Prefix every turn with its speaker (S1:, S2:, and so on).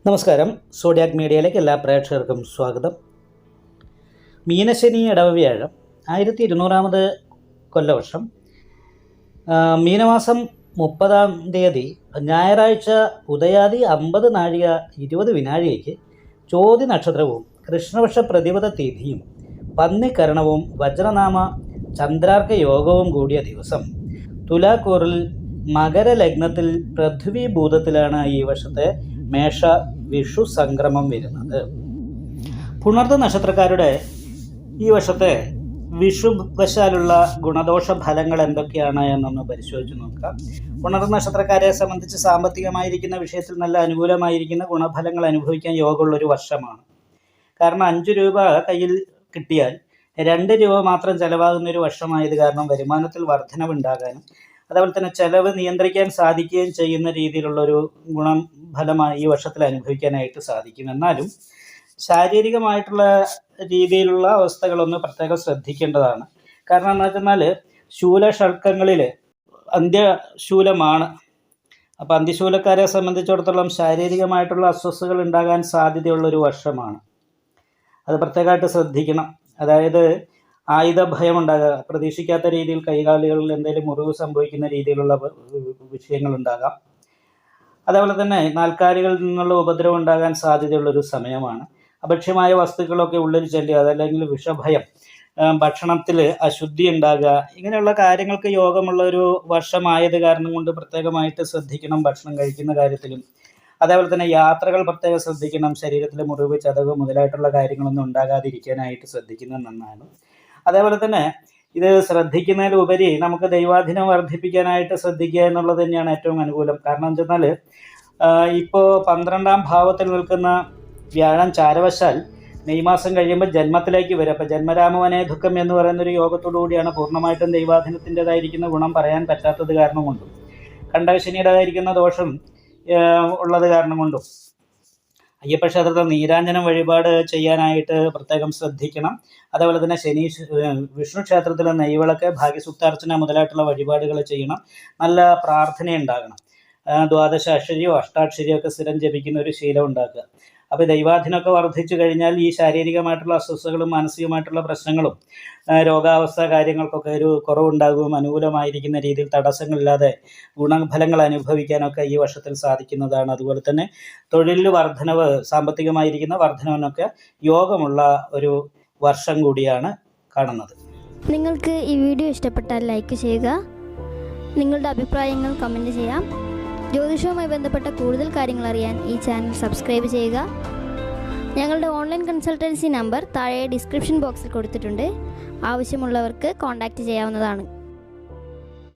S1: നമസ്കാരം. സോഡിയാക് മീഡിയയിലേക്ക് എല്ലാ പ്രേക്ഷകർക്കും സ്വാഗതം. മീനശനി ഇടവവ്യാഴം 1200 കൊല്ലവർഷം മീനമാസം 30-ാം തീയതി ഞായറാഴ്ച ഉദയാദി 50 നാഴിക 20 വിനാഴികയ്ക്ക് ചോതി നക്ഷത്രവും കൃഷ്ണപക്ഷ പ്രതിപദ തിഥിയും പന്നിക്കരണവും വജ്രനാമ ചന്ദ്രാർക്ക യോഗവും കൂടിയ ദിവസം തുലാക്കൂറിൽ മകരലഗ്നത്തിൽ പൃഥ്വീഭൂതത്തിലാണ് ഈ വർഷത്തെ മേഷ വിഷു സംക്രമം വരുന്നത്. പുണർദ നക്ഷത്രക്കാരുടെ ഈ വർഷത്തെ വിഷുവശാലുള്ള ഗുണദോഷ ഫലങ്ങൾ എന്തൊക്കെയാണ് എന്നൊന്ന് പരിശോധിച്ച് നോക്കാം. പുണർദ നക്ഷത്രക്കാരെ സംബന്ധിച്ച് സാമ്പത്തികമായിരിക്കുന്ന വിഷയത്തിൽ നല്ല അനുകൂലമായിരിക്കുന്ന ഗുണഫലങ്ങൾ അനുഭവിക്കാൻ യോഗമുള്ളൊരു വർഷമാണ്. കാരണം 5 രൂപ കയ്യിൽ കിട്ടിയാൽ 2 രൂപ മാത്രം ചിലവാകുന്നൊരു വർഷമായത് കാരണം വരുമാനത്തിൽ വർധനവുണ്ടാകാനും അതേപോലെ തന്നെ ചെലവ് നിയന്ത്രിക്കാൻ സാധിക്കുകയും ചെയ്യുന്ന രീതിയിലുള്ളൊരു ഗുണഫലമായി ഈ വർഷത്തിൽ അനുഭവിക്കാനായിട്ട് സാധിക്കും. എന്നാലും ശാരീരികമായിട്ടുള്ള രീതിയിലുള്ള അവസ്ഥകളൊന്ന് പ്രത്യേകം ശ്രദ്ധിക്കേണ്ടതാണ്. കാരണം എന്താ വെച്ചാൽ ശൂലഷൾക്കങ്ങളിൽ അന്ത്യശൂലമാണ്. അപ്പോൾ അന്ത്യശൂലക്കാരെ സംബന്ധിച്ചിടത്തോളം ശാരീരികമായിട്ടുള്ള അസ്വസ്ഥതകൾ ഉണ്ടാകാൻ സാധ്യതയുള്ളൊരു വർഷമാണ്. അത് പ്രത്യേകമായിട്ട് ശ്രദ്ധിക്കണം. അതായത് ആയുധഭയം ഉണ്ടാകുക, പ്രതീക്ഷിക്കാത്ത രീതിയിൽ കൈകാലുകളിൽ എന്തെങ്കിലും മുറിവ് സംഭവിക്കുന്ന രീതിയിലുള്ള വിഷയങ്ങളുണ്ടാകാം. അതേപോലെ തന്നെ നാൽക്കാലികളിൽ നിന്നുള്ള ഉപദ്രവം ഉണ്ടാകാൻ സാധ്യതയുള്ളൊരു സമയമാണ്. അഭക്ഷ്യമായ വസ്തുക്കളൊക്കെ ഉള്ളിൽ ചെല്ലുക, അതല്ലെങ്കിൽ വിഷഭയം, ഭക്ഷണത്തിൽ അശുദ്ധി ഉണ്ടാകുക, ഇങ്ങനെയുള്ള കാര്യങ്ങൾക്ക് യോഗമുള്ള ഒരു വർഷമായത് കാരണം കൊണ്ട് പ്രത്യേകമായിട്ട് ശ്രദ്ധിക്കണം ഭക്ഷണം കഴിക്കുന്ന കാര്യത്തിലും. അതേപോലെ തന്നെ യാത്രകൾ പ്രത്യേകം ശ്രദ്ധിക്കണം. ശരീരത്തിലെ മുറിവ്, ചതവ് മുതലായിട്ടുള്ള കാര്യങ്ങളൊന്നും ഉണ്ടാകാതിരിക്കാനായിട്ട് ശ്രദ്ധിക്കുന്നത് നന്നാണ്. അതേപോലെ തന്നെ ഇത് ശ്രദ്ധിക്കുന്നതിലുപരി നമുക്ക് ദൈവാധീനം വർദ്ധിപ്പിക്കാനായിട്ട് ശ്രദ്ധിക്കുക എന്നുള്ളത് തന്നെയാണ് ഏറ്റവും അനുകൂലം. കാരണം എന്ന് വെച്ചാൽ ഇപ്പോൾ 12-ാം ഭാവത്തിൽ നിൽക്കുന്ന വ്യാഴം ചാരവശാൽ മെയ് മാസം കഴിയുമ്പോൾ ജന്മത്തിലേക്ക് വരും. അപ്പോൾ ജന്മരാമവനെ ദുഃഖം എന്ന് പറയുന്നൊരു യോഗത്തോടു കൂടിയാണ് പൂർണ്ണമായിട്ടും ദൈവാധീനത്തിൻ്റെതായിരിക്കുന്ന ഗുണം പറയാൻ പറ്റാത്തത് കാരണം കൊണ്ടും കണ്ടകശനിയുടേതായിരിക്കുന്ന ദോഷം ഉള്ളത് കാരണം കൊണ്ടും അയ്യപ്പ ക്ഷേത്രത്തിൽ നീരാഞ്ജനം വഴിപാട് ചെയ്യാനായിട്ട് പ്രത്യേകം ശ്രദ്ധിക്കണം. അതേപോലെ തന്നെ വിഷ്ണു ക്ഷേത്രത്തിലെ നെയ്വിളക്ക്, ഭാഗ്യസൂക്താർച്ചന മുതലായിട്ടുള്ള വഴിപാടുകൾ ചെയ്യണം. നല്ല പ്രാർത്ഥനയുണ്ടാകണം. ദ്വാദശ അക്ഷരിയോ അഷ്ടാക്ഷരിയോ ഒക്കെ സ്ഥിരം ജപിക്കുന്ന ഒരു ശീലം ഉണ്ടാക്കുക. അപ്പോൾ ദൈവാധീനമൊക്കെ വർദ്ധിച്ചു കഴിഞ്ഞാൽ ഈ ശാരീരികമായിട്ടുള്ള അസ്വസ്ഥതകളും മാനസികമായിട്ടുള്ള പ്രശ്നങ്ങളും രോഗാവസ്ഥ കാര്യങ്ങൾക്കൊക്കെ ഒരു കുറവുണ്ടാകുകയും അനുകൂലമായിരിക്കുന്ന രീതിയിൽ തടസ്സങ്ങളില്ലാതെ ഗുണഫലങ്ങൾ അനുഭവിക്കാനൊക്കെ ഈ വർഷത്തിൽ സാധിക്കുന്നതാണ്. അതുപോലെ തന്നെ തൊഴിലിൽ വർധനവ്, സാമ്പത്തികമായിരിക്കുന്ന വർധനവിനൊക്കെ യോഗമുള്ള ഒരു വർഷം കൂടിയാണ് കാണുന്നത്.
S2: നിങ്ങൾക്ക് ഈ വീഡിയോ ഇഷ്ടപ്പെട്ടാൽ ലൈക്ക് ചെയ്യുക, നിങ്ങളുടെ അഭിപ്രായങ്ങൾ കമൻറ്റ് ചെയ്യാം. ജ്യോതിഷവുമായി ബന്ധപ്പെട്ട കൂടുതൽ കാര്യങ്ങൾ അറിയാൻ ഈ ചാനൽ സബ്സ്ക്രൈബ് ചെയ്യുക. ഞങ്ങളുടെ ഓൺലൈൻ കൺസൾട്ടൻസി നമ്പർ താഴെ ഡിസ്ക്രിപ്ഷൻ ബോക്സിൽ കൊടുത്തിട്ടുണ്ട്. ആവശ്യമുള്ളവർക്ക് കോൺടാക്റ്റ് ചെയ്യാവുന്നതാണ്.